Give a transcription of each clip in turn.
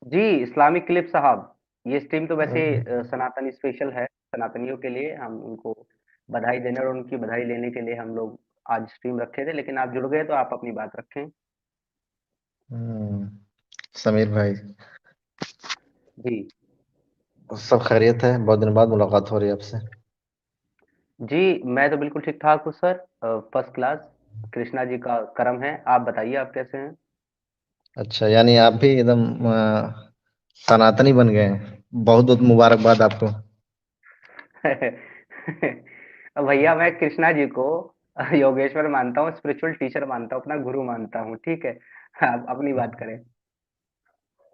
जी, Islamic clip साहब, ये stream तो वैसे अरे, सनातन स्पेशल है, सनातनियों के लिए हम उनको बधाई देने और उनकी बधाई लेने के लिए हम लोग आज स्ट्रीम रखे थे, लेकिन आप जुड़ गए तो आप अपनी बात रखें। हम्म, समीर भाई, जी। सब खैरियत है? बहुत दिन बाद मुलाकात हो रही है आपसे। जी, मैं तो बिल्कुल ठीक-ठाक हूँ sir, first class, Krishna ji का करम है। आप बताइए आप कैसे हैं? अच्छा, यानी आप भी एकदम सनातनी बन गए हैं। बहुत बहुत मुबारकबाद आपको। भैया मैं कृष्णा जी को योगेश्वर मानता हूँ, स्पिरिचुअल टीचर मानता हूँ, अपना गुरु मानता हूँ, ठीक है? आप अपनी बात करें।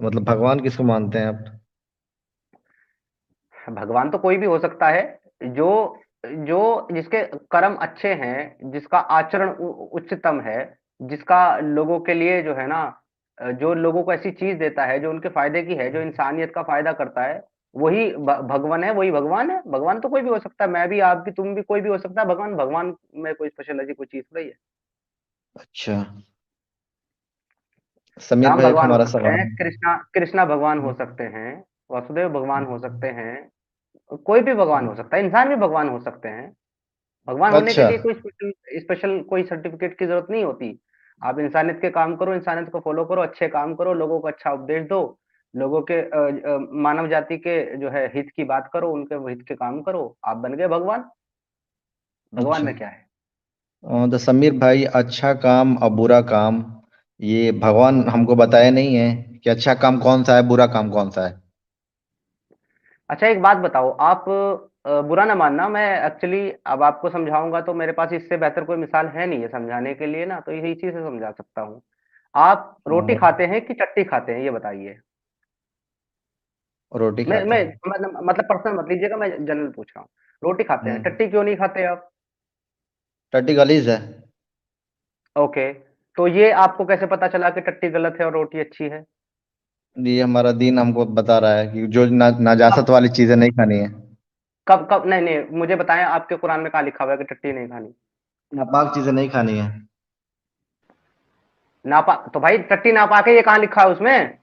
मतलब भगवान किसको मानते हैं आप? भगवान तो कोई भी हो सकता है, जो जो जिसके कर्म अच्छे हैं, जिसका आचरण उच्चतम है, जिसका लोगों के लिए जो है ना, जो लोगों को ऐसी चीज देता है जो उनके फायदे की है, जो इंसानियत का फायदा करता है, वही भगवान है, वही भगवान है। भगवान तो कोई भी हो सकता है, मैं भी, आप भी, तुम भी, कोई भी हो सकता है। भगवान भगवान में कोई स्पेशल ऐसी कोई चीज थोड़ी है। अच्छा, समीर राम भाई, एक भगवान हो हमारा सकते सवाल हैं, कृष्णा कृष्णा भगवान हो सकते हैं, वासुदेव भगवान हो सकते हैं, कोई भी भगवान हो सकता है, इंसान भी भगवान हो सकते हैं। भगवान होने के अच्छा। लिए कोई स्पेशल स्पेशल कोई सर्टिफिकेट की जरूरत नहीं होती। आप इंसानियत के काम करो, इंसानियत को फॉलो करो, अच्छे काम करो, लोगों को अच्छा उपदेश दो, लोगों के मानव जाति के जो है हित की बात करो, उनके हित के काम करो, आप बन गए भगवान। भगवान अच्छा, में क्या है? तो समीर भाई, अच्छा काम और बुरा काम, ये भगवान हमको बताया नहीं है कि अच्छा काम कौन सा है, बुरा काम कौन सा है। अच्छा एक बात बताओ आप, बुरा ना मानना, मैं एक्चुअली अब आपको समझाऊंगा तो मेरे पास इससे बेहतर कोई मिसाल है नहीं है समझाने के लिए ना, तो यही चीज से समझा सकता हूँ। आप रोटी और खाते हैं कि चट्टी खाते हैं, ये बताइए। रोटी मैं खाते मैं हैं। मतलब पर्सनल मत लीजिएगा, मैं जनरल पूछ रहा हूँ। रोटी खाते हैं, हम्म। टट्टी क्यों नहीं खाते आप? टट्टी गलीज है। ओके, तो ये आपको कैसे पता चला कि टट्टी गलत है और रोटी अच्छी है? ये हमारा दीन हमको बता रहा है कि जो कब नाजासत वाली चीजें नहीं खानी है। कब कब नहीं नहीं, मुझे बताएं आपके कुरान में कहाँ लिखा हुआ है कि टट्टी नहीं खानी? नापाक चीजें नहीं खानी है। नापाक तो भाई टट्टी नापाक है, ये कहाँ लिखा है उसमें?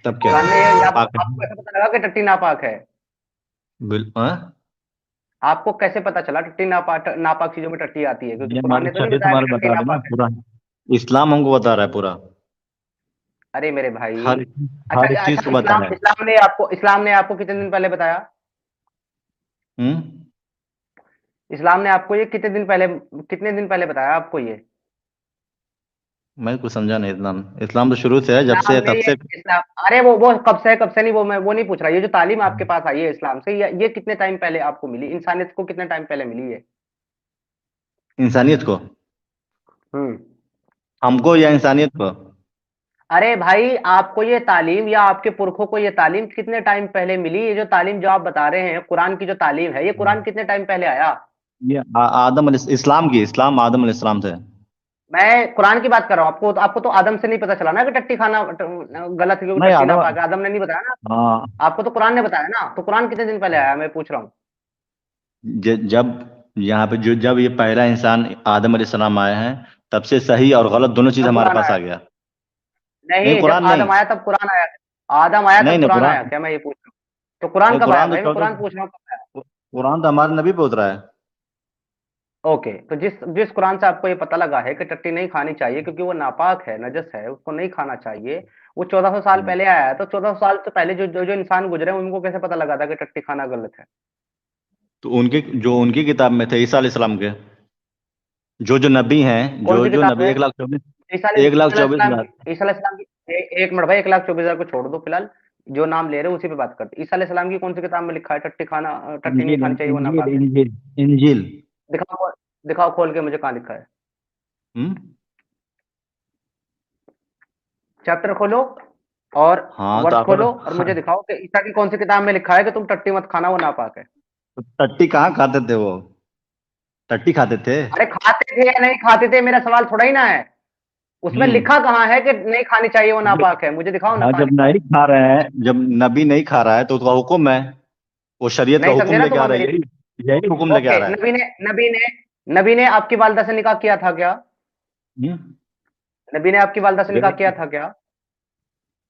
तब क्या? कुरान में ये आपको पाक है। आपको कैसे पता लगा कि टट्टी नापाक है? हाँ? आपको कैसे पता चला टट्टी नापाक, नापाक चीजों में टट्टी आती है? क्योंकि ये कुरान हमारे ने तो नहीं शरीयत बताया हमारे कि टट्टी बता रहे ना नापाक है। पूरा। इस्लाम हमको बता रहा है पूरा। अरे मेरे भाई, हर हर एक अच्छा चीज अच्छा, को बता इस्लाम रहा है। इस्लाम ने आपको कितने दिन पहले बताया? हम्म। इस्लाम ने आपको ये कितने दिन पहले बताया आपको ये? मैं कुछ समझा नहीं। इस्लाम इस्लाम तो शुरू से है, जब इस्लाम से ने तब ये से। इस्लाम, अरे वो कब से नहीं, वो मैं वो नहीं पूछ रहा, ये जो तालीम आपके पास आई है इस्लाम से, ये कितने टाइम पहले आपको मिली? इंसानियत को कितने टाइम पहले मिली है? इंसानियत को? हम्म। हमको या इंसानियत को? अरे भाई, आपको ये तालीम या आपके पुरखों को ये तालीम कितने टाइम पहले मिली? ये जो तालीम जो आप बता रहे हैं, कुरान की जो तालीम है, ये कुरान कितने टाइम पहले आया? ये इस्लाम की, इस्लाम आदम अलैहिस्सलाम से। मैं कुरान की बात कर रहा हूँ। आपको आपको तो आदम से नहीं पता चला ना कि टट्टी खाना गलत है, क्योंकि नहीं, टट्टी ना आदम। पाके आदम ने नहीं बताया ना। हाँ। आपको तो कुरान ने बताया ना, तो कुरान कितने दिन पहले आया मैं पूछ रहा हूँ। जब यहाँ पे जो जब ये पहला इंसान आदम अलैहिस्सलाम आए हैं, तब से सही और गलत दोनों चीज तब हमारे कुरान पास आया? आ गया। नहीं, नहीं, जब कुरान नहीं। आदम आया तब कुरान आया? आदम आया नहीं तब नहीं, कुरान आया कुरान क्या, मैं ये पूछ रहा हूँ? तो कुरान नहीं। कब आया कुरान तो भाई, मैं चौदह कुरान पूछ रहा हूँ कब आया? कुरान तो हमारे नबी पे उतरा है। ओके, तो जिस जिस कुरान से आपको ये पता लगा है कि टट्टी नहीं खानी चाहिए क्योंकि वो नापाक है, नजस है, उसको नहीं खाना चाहिए, वो 1400 साल हम्म। पहले आया है, तो 1400 साल तो पहले जो इंसान गुजरे हैं, उनको कैसे पता लगा था कि टट्टी खाना गलत है? तो उनके जो उनकी किताब में थे, ईसा अलैहिस्सलाम के, जो जो नबी हैं, कौन जो सी जो किताब नबी, है? 1,24,000। ईसा 1,24,000। ईसा अलैहिस्सलाम की, एक मिनट भाई, 1,24,000 को छोड़ दो फिलहाल, जो नाम ले रहे हो उसी पे बात करते हैं। ईसा अलैहिस्सलाम की कौन सी किताब में लिखा है टट्टी खाना, टट्टी नहीं इंजील खानी चाहिए, वो इंजील नापाक है? इंजील इंजील। दिखाओ, दिखाओ खोल के मुझे कहाँ लिखा है। हम्म। चैप्टर खोलो और हाँ, तो वर्ष आप खोलो और मुझे दिखाओ कि ईसा की कौन सी किताब में लिखा है कि तुम टट्टी मत खाना, वो नापाक है। टट्टी कहाँ खाते थे वो? टट्टी खाते थे। अरे खाते थे या नहीं खाते थे, मेरा सवाल थोड़ा ही ना है। उसमें हम्म। लिखा कहाँ है कि नहीं खानी चाहिए, वो जब नापाक है? मुझे दिखाओ ना हाँ, कहाँ जब लिखा नहीं है। खा रहे हैं, जब नबी नहीं खा रहा है तो उसका हुक्म है। वो शरीयत का नहीं समझे हुक्म ना लेके तुम आ अब रहा है, मेरी? यही यही हुक्म लेके आ ओके, रहा है। नबी ने आपकी वालदा से निकाह किया था क्या? हम्म। नबी ने आपकी वालदा से निकाह देखो, किया था क्या?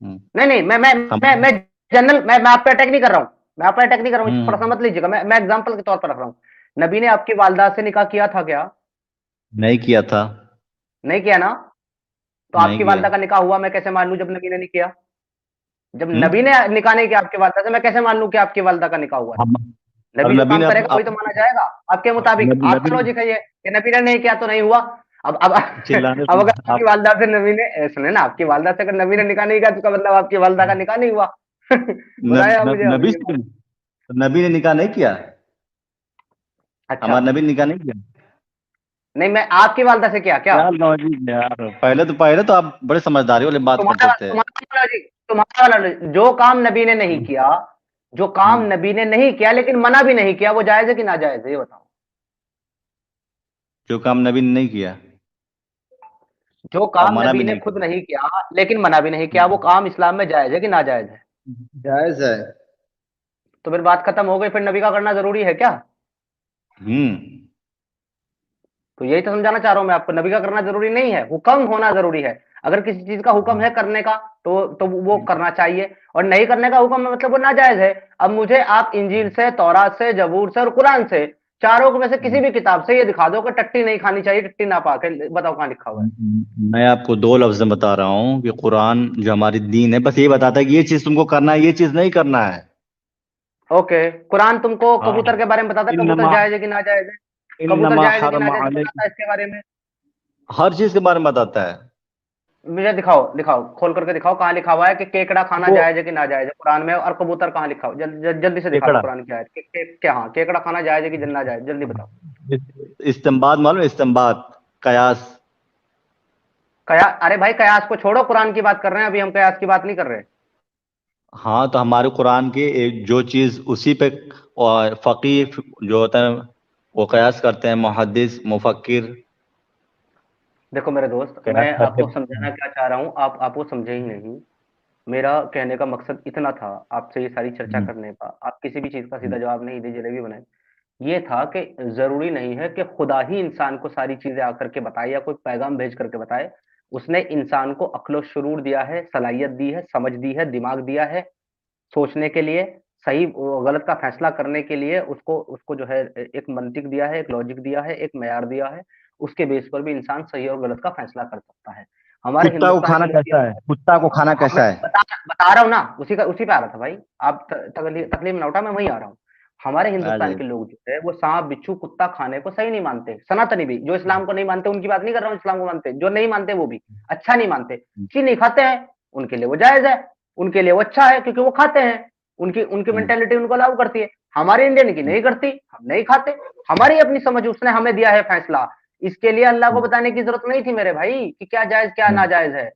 हम्म। नहीं नहीं, हम। मैं जनरल, मैं आप पे अटैक नहीं कर रहा हूँ, मैं आप पे अटैक नहीं कर रहा हूँ, थोड़ा हम्म। समझ लीजिएगा, मैं एग्जांपल के तौर पर रख रहा हूँ। नबी ने आपकी वालदा से निकाह किया था क्या? नहीं किया था। नहीं किया ना? तो नहीं आपकी किया। वालदा का निकाह हुआ, मैं कैसे मान लूं जब नबी ने नहीं किया? जब नबी हम्म। ने निकाह नहीं किया आपकी वालदा से, मैं कैसे मान लूं कि आपकी वालदा का निकाह हुआ? हम। और नबी जो नबी काम ने करेगा वही तो माना जाएगा आपके मुताबिक। नबी आपका नबी लॉजिक है ये कि नबी ने नहीं किया तो नहीं हुआ। अब चिल्लाने अब से अगर आपकी आप। वालदा से नबी ने सुने ना, आपकी वालदा से अगर नबी ने निकाह नहीं किया तो इसका मतलब आपकी वालदा का निकाह नहीं हुआ। बताया मुझे अब नबी ये से बात। नबी ने निकाह नहीं किया। अच्छा, हमारे नबी ने निकाह नहीं किया। नहीं मैं आपकी वालदा से किया क्या? यार लॉजिक यार, पहले तो आप बड़े समझदारी वाली बात करते थे। तुम्हारा लॉजिक, तुम्हारा वाला लॉजिक, जो काम नबी ने नहीं किया, जो काम हम्म। नबी ने नहीं किया लेकिन मना भी नहीं किया, वो जायज है कि ना जायज है, ये बताओ। जो काम नबी ने नहीं किया जो और काम मना नबी भी ने नहीं खुद किया। नहीं किया लेकिन मना भी नहीं किया, वो हम्म। काम इस्लाम में जायज है कि ना जायज है? जायज है। तो फिर बात खत्म हो गई, फिर नबी का करना जरूरी है क्या? हम्म। तो यही तो समझाना चाह रहा हूं मैं आपको, नबी का करना जरूरी नहीं है, हुक्म होना जरूरी है। अगर किसी चीज का हुक्म है करने का, तो वो करना चाहिए, और नहीं करने का हुक्म है मतलब वो नाजायज है। अब मुझे आप इंजील से, तौरात से, जबूर से और कुरान से, चारों में से किसी भी किताब से ये दिखा दो कि टट्टी नहीं खानी चाहिए, टट्टी ना पाके, बताओ कहां लिखा हुआ है? मैं आपको दो लफ्ज में बता रहा हूँ कि कुरान जो हमारी दीन है बस ये बताता है कि ये चीज तुमको करना है, ये चीज नहीं करना है। ओके, कुरान तुमको हाँ। कबूतर के बारे में बताता है, कबूतर इन्नमा जायज है कि ना जायज है? कबूतर इन्नमा जायज है कि हरम ना जायज है अलैकुम। बताता है इसके बारे में? हर चीज के बारे में बताता है। मुझे दिखाओ, दिखाओ खोल करके दिखाओ, कहाँ लिखा हुआ है कि केकड़ा खाना वो जायज है कि ना जायज है कुरान में, और कबूतर कहाँ लिखा हो? जल्दी से दिखा दो केकड़ा। कुरान की आयत क्या, हाँ केकड़ा खाना जायज है कि ना जायज, जल्दी बताओ। इस्तेमाल मालूम है? इस्तेमाल, कयास। कया, अरे भाई कयास को छोड़ो, कुरान की बात कर रहे हैं अभी हम, कयास की बात नहीं कर रहे। हाँ तो हमारे कुरान के एक जो चीज उसी पे, और फकीह जो होता है वो कयास करते हैं, मुहद्दिस मुफक्किर देखो मेरे दोस्त, मैं कयास करते आपको समझाना क्या चाह रहा हूँ, आप वो समझे ही नहीं। मेरा कहने का मकसद इतना था आपसे ये सारी चर्चा हैं। करने का, आप किसी भी चीज का सीधा जवाब नहीं दिए, जलेबी बनाए। ये था कि जरूरी नहीं है कि खुदा ही इंसान को सारी चीजें आकर के बताए या कोई पैगाम भेज करके बताए। उसने इंसान को अक्लो शुरूर दिया है, सलाहियत दी है, समझ दी है, दिमाग दिया है सोचने के लिए, सही गलत का फैसला करने के लिए। उसको उसको जो है एक मंतिक दिया है, एक लॉजिक दिया है, एक मयार दिया है। उसके बेस पर भी इंसान सही और गलत का फैसला कर सकता है। हमारे कुत्ता को हिंदुस्तान खाना की लड़कियां, कैसा है? कुत्ता को खाना हाँ मैं कैसा है? बता रहा हूँ ना, उसी पे आ रहा था भाई। आप तकलीफ ना उठा, मैं वहीं आ रहा हूँ। हमारे आ हिंदुस्तान जाए। के लोग जो है वो सांप बिच्छू कुत्ता खाने को सही नहीं मानते, सनातनी भी, जो इस्लाम को नहीं मानते उनकी बात नहीं कर रहा हूँ, इस्लाम को मानते जो नहीं मानते वो भी अच्छा नहीं मानते, चीनी खाते हैं, उनके लिए वो जायज है, उनके लिए वो अच्छा है क्योंकि वो खाते हैं, उनकी उनकी मेंटेलिटी उनको अलाउ करती है। हमारे इंडियन की नहीं करती, हम नहीं खाते, हमारी अपनी समझ, उसने हमें दिया है फैसला। इसके लिए अल्लाह को बताने की जरूरत नहीं थी मेरे भाई कि क्या जायज क्या नाजायज है।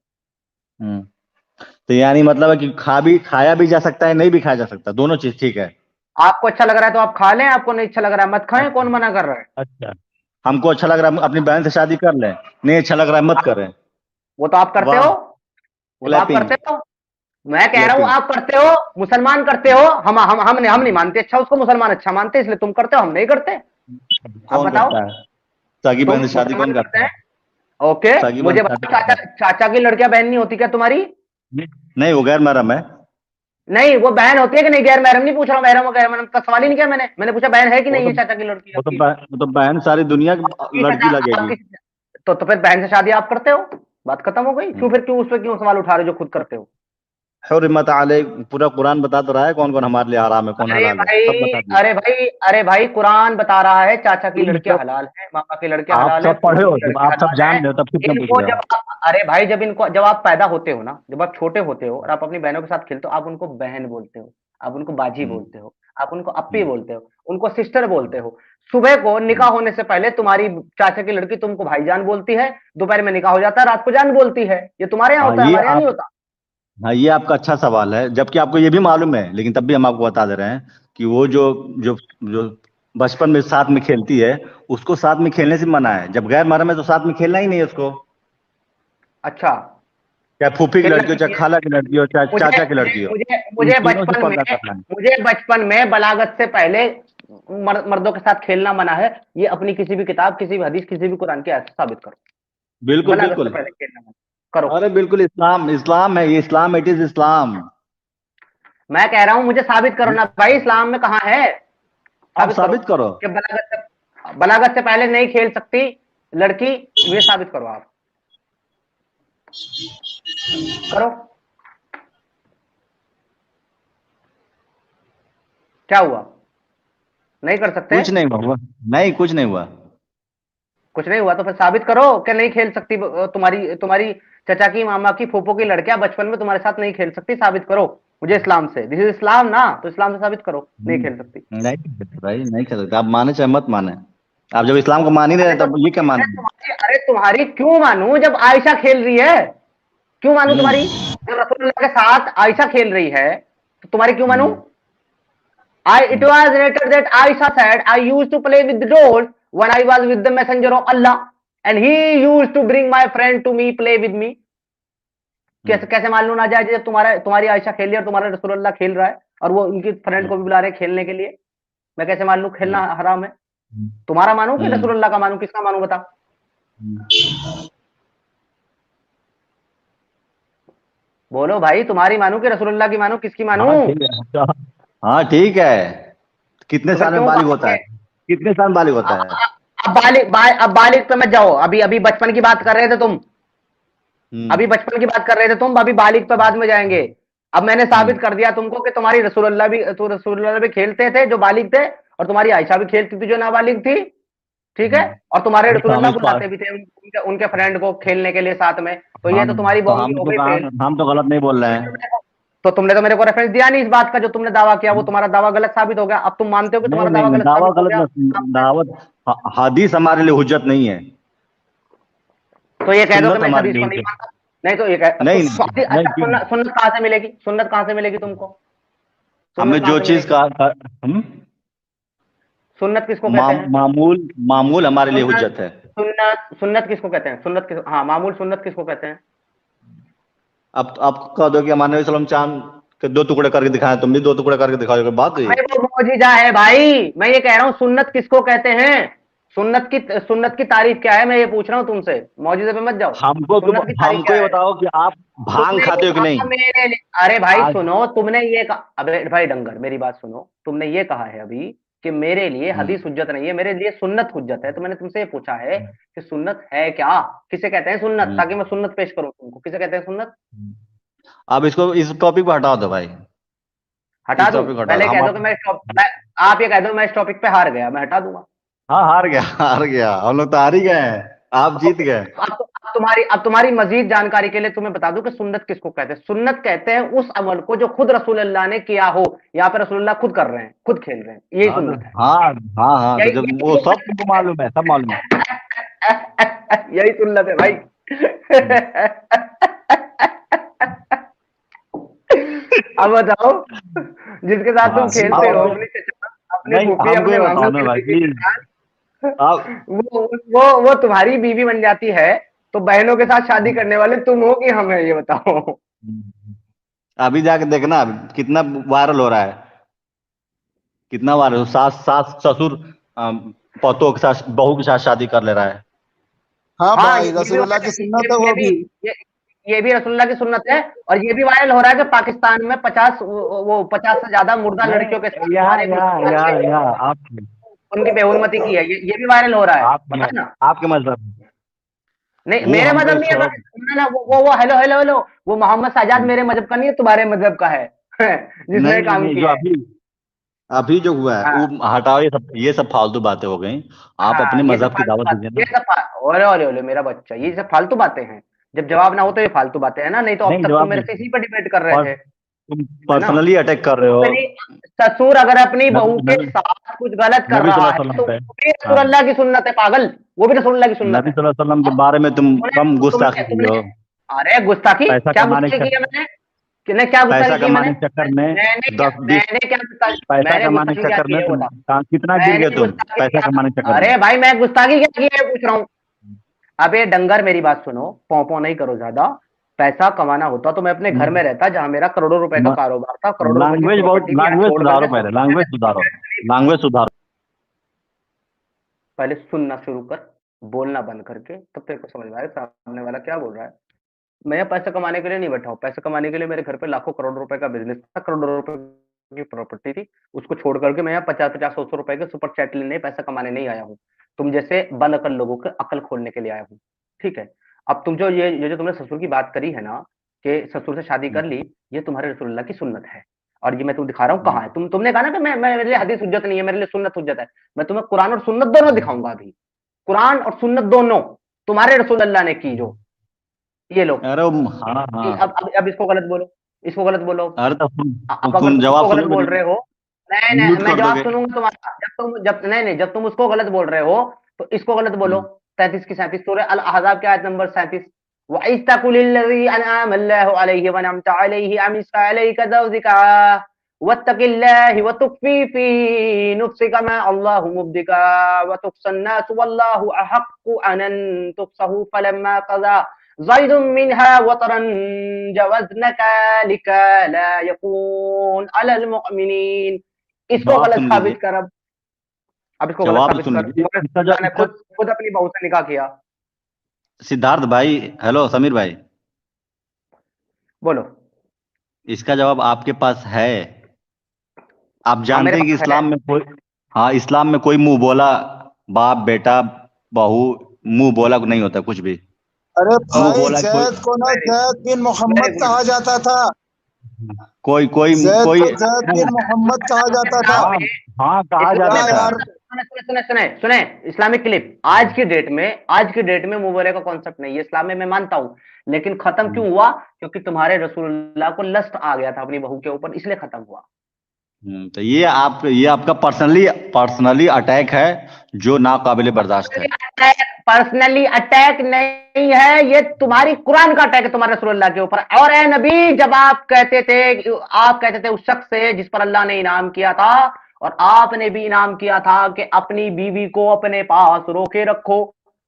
तो यानी मतलब है कि खाया भी जा सकता है, नहीं भी खाया जा सकता, दोनों चीज ठीक है। आपको अच्छा लग रहा है तो आप खा लें, आपको नहीं अच्छा लग रहा है मत खाएं, अच्छा। कौन मना कर रहा है? अच्छा। हमको अच्छा लग रहा है अपनी बहन से शादी कर लें, नहीं अच्छा लग रहा है मत आप, करें। वो तो आप करते हो, वाह। वो तो आप क्लैपिंग। करते हो। मैं कह रहा हूं क्लैपिंग। आप करते हो, मुसलमान करते हो, हम नहीं मानते अच्छा उसको, मुसलमान अच्छा मानते इसलिए तुम करते हो, हम नहीं करते। आप कौन बताओ। करता है? सगी तुम बहन से शादी मुसलमान कौन करते करता हैं? है? ओके, सगी बहन मुझे से शादी बताओ, कौन चाचा करता चाचा की लड़कियां बहन नहीं होती क्या तुम्हारी? है? नहीं, वो गैर महरम है। नहीं, वो बहन होती है कि नहीं? गैर महरम नहीं पूछ रहा हूँ, महरम और गैर महरम का सवाल ही नहीं किया मैंने पूछा बहन है कि वो नहीं तो है चाचा की लड़की आपकी? वो तो बहन सारी दुनिया की आपकी चाचा, लड़की लगेगी। आपकी, तो फिर बहन से शादी आप करते हो, बात खत्म हो गई। क्यों फिर, क्यों उस पर क्यों सवाल उठा रहे हो जो खुद करते हो? हुर्रिमत अलैक, पूरा कुरान बता तो रहा है कौन कौन हमारे लिए हराम है कौन अरे हलाल है, सब भाई, बता दिया। अरे भाई, अरे भाई, कुरान बता रहा है चाचा की तुम लड़कियां सब हलाल है, मामा की लड़कियां आप हलाल है, सब पढ़े फूफी हो, की जब लड़की आप सब हलाल है। जान रहे हो तब फिर क्यों पूछ इनको रहे हो? जब आप, अरे भाई जब आप पैदा होते हो ना, जब आप छोटे होते हो और आप अपनी बहनों के साथ खेलते हो, आप उनको बहन बोलते हो, आप उनको बाजी हम्म। बोलते हो, आप उनको अप्पी हम्म। बोलते हो, उनको सिस्टर बोलते हो। सुबह को निकाह हम्म। होने से पहले तुम्हारी चाचा की लड़की तुमको भाईजान बोलती है, दोपहर में निकाह हो जाता है, रात को जान बोलती है। ये तुम्हारे यहाँ हाँ होता है, ये हमारे यहाँ नहीं आप होता। हाँ ये आपका अच्छा सवाल है, जबकि आपको ये भी मालूम है, लेकिन तब भी हम आपको बता दे रहे हैं कि वो जो जो बचपन में साथ में खेलती है उसको साथ में खेलने से मना है, जब गैर महरम है तो साथ में खेलना ही नहीं है उसको। अच्छा, चाहे फूफी की खेलना लड़की हो, क्यों चाहे नहीं है? खाला की लड़की हो, चाहे मुझे चाचा की मुझे लड़की हो, मुझे इन मुझे तीनों से बचपन में, पर्दा करना है। मुझे बचपन में बलागत से पहले मर्दों के साथ खेलना मना है। ये अपनी किसी भी किताब, किसी भी हदीस, किसी भी कुरान की आयत से साबित करो। बिल्कुल बलागत से बिल्कुल। पहले खेलना मना। करो। अरे बिल्कुल, इस्लाम इस्लाम है ये, इस्लाम, इट इज इस्लाम। मैं कह रहा हूं मुझे साबित करो ना भाई, इस्लाम में कहां है? आप साबित करो साबित करो। कि बलागत से पहले नहीं खेल सकती लड़की, ये साबित करो आप। करो। क्या हुआ? नहीं कर सकते? कुछ नहीं हुआ, नहीं कुछ नहीं हुआ। कुछ नहीं हुआ तो फिर साबित करो कि नहीं खेल सकती। तुम्हारी तुम्हारी चाचा की, मामा की, फूफो की लड़कियां बचपन में तुम्हारे साथ नहीं खेल सकती, साबित करो मुझे इस्लाम से। दिस इज इस्लाम ना, तो इस्लाम से साबित करो नहीं खेल सकती। नहीं कर सकते भाई, नहीं कर सकते। आप माने चाहे मत माने, आप जब इस्लाम को मान ही रहे अरे हैं तो तब ये क्या मान रहे हैं? तुम्हारी क्यों मानूं जब आयशा खेल रही है? क्यों मानूं तुम्हारी? हम्म। जब रसूलुल्लाह के साथ आयशा खेल रही है तो तुम्हारी क्यों मानूं? हम्म। It was later that Aisha said, I used to play with the dolls when I was with the messenger of Allah, and he used to bring my friend to me, play with me. कैसे हम्म। कैसे मान लो ना जाए जब तुम्हारी आयशा खेल रही है और तुम्हारा रसूलुल्लाह खेल रहा है और वो उनकी फ्रेंड को भी बुला रहे हैं खेलने के लिए? मैं कैसे मान लूं खेलना हम्म। हराम है? हम्म। तुम्हारा मानूं कि हम्म। रसूलुल्लाह का मानूं? किसका मानूं बता? हम्म। बोलो भाई, तुम्हारी मानूं कि रसूलुल्लाह की मानूं? किसकी मानूं? हाँ ठीक है, अच्छा। हाँ ठीक है। कितने तो फिर साल में क्यों बालिग होता कहा? है? कितने साल में बालिग होता है? अब बालिग पे मत जाओ। अभी अभी बचपन की बात कर रहे थे तुम। हम्म। अभी बचपन की बात कर रहे थे तुम, अभी बालिग पे बाद में जाएंगे। अब मैंने हम्म। साबित कर दिया तुमको कि तुम्हारी रसूलुल्लाह भी खेलते थे जो बालिग थे, और तुम्हारी आयशा भी खेलती थी जो नाबालिग थी। ठीक है? और तुम्हारे तो हम रसूलुल्लाह इसको, बुलाते भी थे उनके फ्रेंड को खेलने के लिए साथ में। तो ये तो हम तुम्हारी तो बाउंड्री हम हो तो गई फेल। हम तो गलत नहीं बोल रहे हैं। तो तुमने तो मेरे को रेफरेंस दिया नहीं इस बात का, जो तुमने दावा किया वो तुम्हारा दावा गलत साबित हो गया। अब तुम मानते हो कि नहीं तुम्हारा नहीं दावा नहीं, गलत दावा साबित हो गलत गया। दावत, हदीस हमारे लिए हुज्जत नहीं है। तो ये कह दो कि सुन्नत मैं इस हमारे हदीस लिए को नहीं हुज्जत। मानता। नहीं तो ये कह नहीं नहीं नहीं, अच्छा, क्यों? सुन्नत कहां से मिलेगी? सुन्नत कहां से मिलेगी तुमको? हमें सुन्नत कहां जो से चीज मिलेगी? का सुन्नत किसको कहते हैं? मामूल, मामूल हमारे लिए सुन्नत हुज्जत है। सुन्नत किसको कहते हैं? हाँ, मामूल सुन्नत किसको कहते हैं? अब आप कह दो कि हमारे नबी सल्लल्लाहु अलैहि वसल्लम चांद के दो टुकड़े करके दिखाए, तुम भी दो टुकड़े करके दिखाओगे, बात हुई। अरे वो मौजिजा है भाई, मैं ये कह रहा हूँ सुन्नत किसको कहते हैं? सुन्नत की तारीफ क्या है, मैं ये पूछ रहा हूँ तुमसे। मौजिजे पे मत जाओ। सुन्नत की तारीफ हमको क्या ये है? बताओ कि आप भांग तुमने ये खाते हो कि कहा नहीं? मेरे लिए। अरे भाई आज। सुनो, तुमने ये कहा, अबे भाई डंगर मेरी बात सुनो, तुमने ये कहा है अभी कि मेरे लिए हम्म। हदीस हुज्जत नहीं है, मेरे लिए सुन्नत हुज्जत है। तो मैंने तुमसे ये पूछा है कि सुन्नत है क्या? किसे कहते हैं सुन्नत, ताकि हम्म। मैं सुन्नत पेश करूं तुमको। किसे कहते हैं सुन्नत? अब इसको, इस टॉपिक को हटा दो भाई। हटा इस दूं? टॉपिक को हटा दो, पहले हम कह दो आप। कि आप ये कह दो मैं इस टॉपिक पे हार गया, मैं हटा दूंगा। हाँ हार गया, हार गया, हम लोग तो हार ही गए हैं, आप जीत गए। अब तुम्हारी मजीद जानकारी के लिए तुम्हें बता दूं कि सुन्नत किसको कहते हैं। सुन्नत कहते हैं उस अमल को जो खुद रसूलुल्लाह ने किया हो। यहाँ पे रसूलुल्लाह खुद कर रहे हैं, खुद खेल रहे हैं, यही हाँ तो, सुन्नत है। हाँ हाँ हाँ, तो यही जब वो यही सब तुमको मालूम है, सब मालूम है। यही सुन्नत है भाई। हम्म। अब बताओ, जिसके साथ हाँ तुम खेलते हो, अब अपनी चचा, अपने नहीं, फूफी, हमको अपने ये मामा बताओ ना की भाई लड़की के प्लीज। साथ, आप वो तुम्हारी बीवी बन जाती है, तो बहनों के साथ शादी करने वाले तुम हो कि हम है, ये बताओ। अभी जाके देखना कितना वायरल हो रहा है, कितना वायरल, सास सास ससुर पतों के साथ, बहू के साथ शादी कर ले रहा है। हाँ हाँ, भाई, रसूलुल्लाह की सुन्नत है ये वो भी भी। ये ये भी रसूलुल्लाह की सुन्नत है। और ये भी वायरल हो रहा है कि पाकिस्तान में 50 से ज्यादा मुर्दा लड़कियों के साथ नहीं, तुम्हारे मुसलमान ने आप उनकी बेहुरमती की है। ये भी वायरल हो रहा है, आप पता है ना? आपके मतलब, नहीं, वो मेरे हमको मजहब ये नहीं है छोड़ो। भाई, सुनना ना, वो हेलो हेलो हेलो, वो मोहम्मद साजाद मेरे मजहब का नहीं है, तुम्हारे मजहब का है। नहीं जिसने नहीं काम नहीं, जो किया है। अभी अभी जो हुआ है हाँ वो हटाओ, ये सब फालतू बातें हो गई। आप हाँ, अपने ये सब मजहब की फालतू दावत बात, दीजिए ये ना। सब ओले ओले ओले मेरा बच्चा, ये सब फालतू बातें हैं। जब जवाब ना हो तो ये फालतू बातें हैं ना, नहीं तो अब नहीं तक तुम जवाब मेरे नहीं, से इसी पर डिबेट कर रहे पर थे, तुम है ना? पर्सनली अटैक कर रहे हो। अपनी ससुर अगर अपनी नबी बहू के नबी साथ कुछ गलत कर नबी रहा सल्लल्लाहु है अलैहि तो वसल्लम पे। वो भी हाँ, रसूलुल्लाह की सुन्नत है पागल। वो भी रसूलुल्लाह की सुन्नत नबी है। सल्लल्लाहु अलैहि वसल्लम के और बारे में तुम तुमने कम तुमने गुस्ताखी की तुमने हो। अरे गुस्ताखी, पैसा क्या कमाने गुस्ताखी के की है चक्कर, मैंने? क्या गुस्ताखी पैसा की मैंने? कमाने के चक्कर में दस बीस, मैंने क्या गुस्ताखी, पैसा मैंने कमाने गुस्ताखी के क्या चक्कर की में है वो तुम बता? कितना गिर गए मैंने तुम, गुस्ताखी पैसा क्या? कमाने के चक्कर में। अरे भाई मैं गुस्ताखी क्या की है पूछ रहा हूँ। अबे डंगर मेरी बात सुनो, पौ पौ नहीं करो ज्यादा। पैसा कमाना होता तो मैं अपने घर में रहता, जहां मेरा करोड़ों रुपए का कारोबार था, करोड़ों रुपए की लैंग्वेज बहुत, प्रॉपर्टी थी, यहाँ लैंग्वेज छोड़ सुधारो, करके पहले लैंग्वेज सुधारो, लैंग्वेज सुधारो। पहले सुनना शुरू कर, बोलना बंद करके, तब तेरे को समझ में आएगा सामने वाला क्या बोल रहा है। मैं यहाँ पैसे कमाने के लिए नहीं बैठा हूँ, पैसे कमाने के लिए मेरे घर पे लाखों करोड़ रुपए का बिजनेस था, करोड़ों रुपए की प्रॉपर्टी थी, उसको छोड़ करके मैं यहाँ 50-50 100-100 रुपए के सुपर चैट लेने पैसा कमाने नहीं आया हूँ। तुम जैसे बनअकल लोगों के अकल खोलने के लिए आया हूँ। ठीक है। अब तुम जो ये जो तुमने ससुर की बात करी है ना, कि ससुर से शादी कर ली, ये तुम्हारे रसूलुल्लाह की सुन्नत है। और ये मैं तुम्हें दिखा रहा हूँ कहाँ है। तुमने कहा ना कि मैं मेरे लिए हदीस हुज्जत नहीं है, मेरे लिए सुन्नत हुज्जत है। मैं तुम्हें कुरान और सुन्नत दोनों दिखाऊंगा अभी। कुरान और सुन्नत दोनों तुम्हारे रसूलुल्लाह ने की जो, ये लो। अरे हाँ हाँ। अब इसको गलत बोलो, इसको गलत बोलो। अरे तो अब अगर सुन तुम जवाब उसको गलत सुनोगे बोल नहीं, रहे हो, नहीं म्यूट नहीं मैं कर जवाब दोगे। सुनूंगा तुम्हारा, जब नहीं नहीं जब तुम उसको गलत बोल रहे हो तो इसको गलत बोलो। हम्म, 33 की 37 सूरह अल अहज़ाब की आयत नंबर 37। वइज़ तक़ुलिल्लज़ी अनअम अल्लाहु अलैहि व अनअमत अलैहि अमिस्क अलैका ज़ौजिका वत्तक़िल्लाहि व तुख़फ़ी फ़ी नफ़्सिका मा अल्लाहु मुब्दिका व तुख़्शन नास वल्लाहु अहक्कु अन तुख़्शहु फलम्मा क़ज़ा ज़ैदुम मिनहा वतरन जवज़नका लिका ला यकून अलल मुमिनीन। इसको जवाब गलत सुन लीजिए, साबित कर। अब इसको गलत जवाब साबित सुन कर। लीजिए तुम्हारे इसका रसूलुल्लाह ने इसका खुद खुद अपनी बहू से निकाह किया। सिद्धार्थ भाई, हेलो समीर भाई, बोलो। इसका जवाब आपके पास है। आप हाँ मेरे जानते हैं कि पास है। इस्लाम में कोई, हाँ इस्लाम में कोई मुंह बोला बाप बेटा बहू, मुंह बोला नहीं होता कुछ भी। अरे मुंह भाई, बोला कोई, जैद को ना very good, Zaid bin very Mohammad good. कहा जाता था। कोई कोई जैद कोई को जैद बिन मोहम्मद कहा जाता था। हाँ हाँ कहा क्या जाता इस्लामिक था। यार। सुने सुने सुने सुने सुने इस्लामिक क्लिप। आज की डेट में मुंह का कॉन्सेप्ट नहीं है इस्लाम में, मैं मानता हूं। लेकिन खत्म क्यों हुआ? क्योंकि तुम्हारे रसूलुल्लाह को लस्ट आ गया था अपनी बहू के ऊपर, इसलिए खत्म हुआ। तो ये आपका पर्सनली पर्सनली अटैक है, जो नाकाबिले बर्दाश्त है। पर्सनली अटैक नहीं है, ये तुम्हारी कुरान का अटैक है तुम्हारे रसूलुल्लाह के ऊपर। और ए नबी, जब आप कहते थे उस शख्स से जिस पर अल्लाह ने इनाम किया था, और आपने भी इनाम किया था कि अपनी बीवी को अपने पास रोके रखो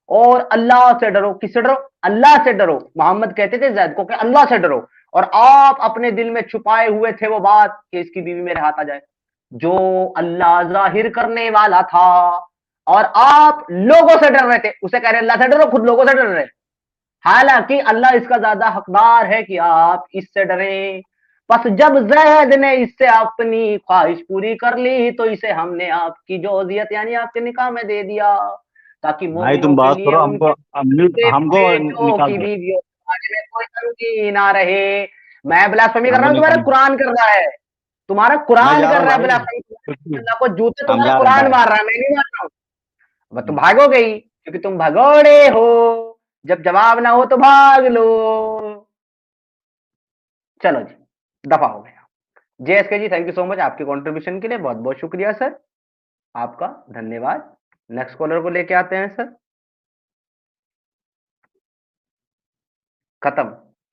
और अल्लाह से डरो। किससे डरो? अल्लाह से डरो। मोहम्मद कहते थे जैद को कि अल्लाह से डरो, और आप अपने दिल में छुपाए हुए थे वो बात कि इसकी बीवी मेरे हाथ आ जाए, जो अल्लाह जाहिर करने वाला था। और आप लोगों से डर रहे थे, उसे कह रहे अल्लाह से डरो, खुद लोगों से डर रहे। हालांकि अल्लाह इसका ज्यादा हकदार है कि आप इससे डरें। बस जब जैद ने इससे अपनी ख्वाहिश पूरी कर ली, तो इसे हमने आपकी जोजियत यानी आपके निकाह में दे दिया, ताकि भाई मोमिनों तुम के बात लिए करो, उनके हमको बेटों निकाल की दो। बीवियों के बारे में कोई तंगी ना रहे। मैं ब्लास्फेमी कर रहा हमको हूं, तुम्हारा निकाल, कुरान कर रहा है। तुम्हारा मैं कुरान जा रहा कर हूँ रहा है भाई, ब्लास्फेमी। अल्लाह को जूते हम तुम्हारा जा रहे हैं, कुरान बाय। मार रहा है, मैं नहीं मार रहा हूं। अब तुम भागोगे ही, क्योंकि तुम भगोड़े हो। जब जवाब ना हो तो भाग लो। चलो जी, दफा हो गया। JSK ji, thank you so much आपके कंट्रीब्यूशन के लिए, बहुत बहुत शुक्रिया सर, आपका धन्यवाद। नेक्स्ट कॉलर को लेके आते हैं सर। खत्म,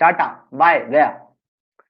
टाटा, बाय, गया।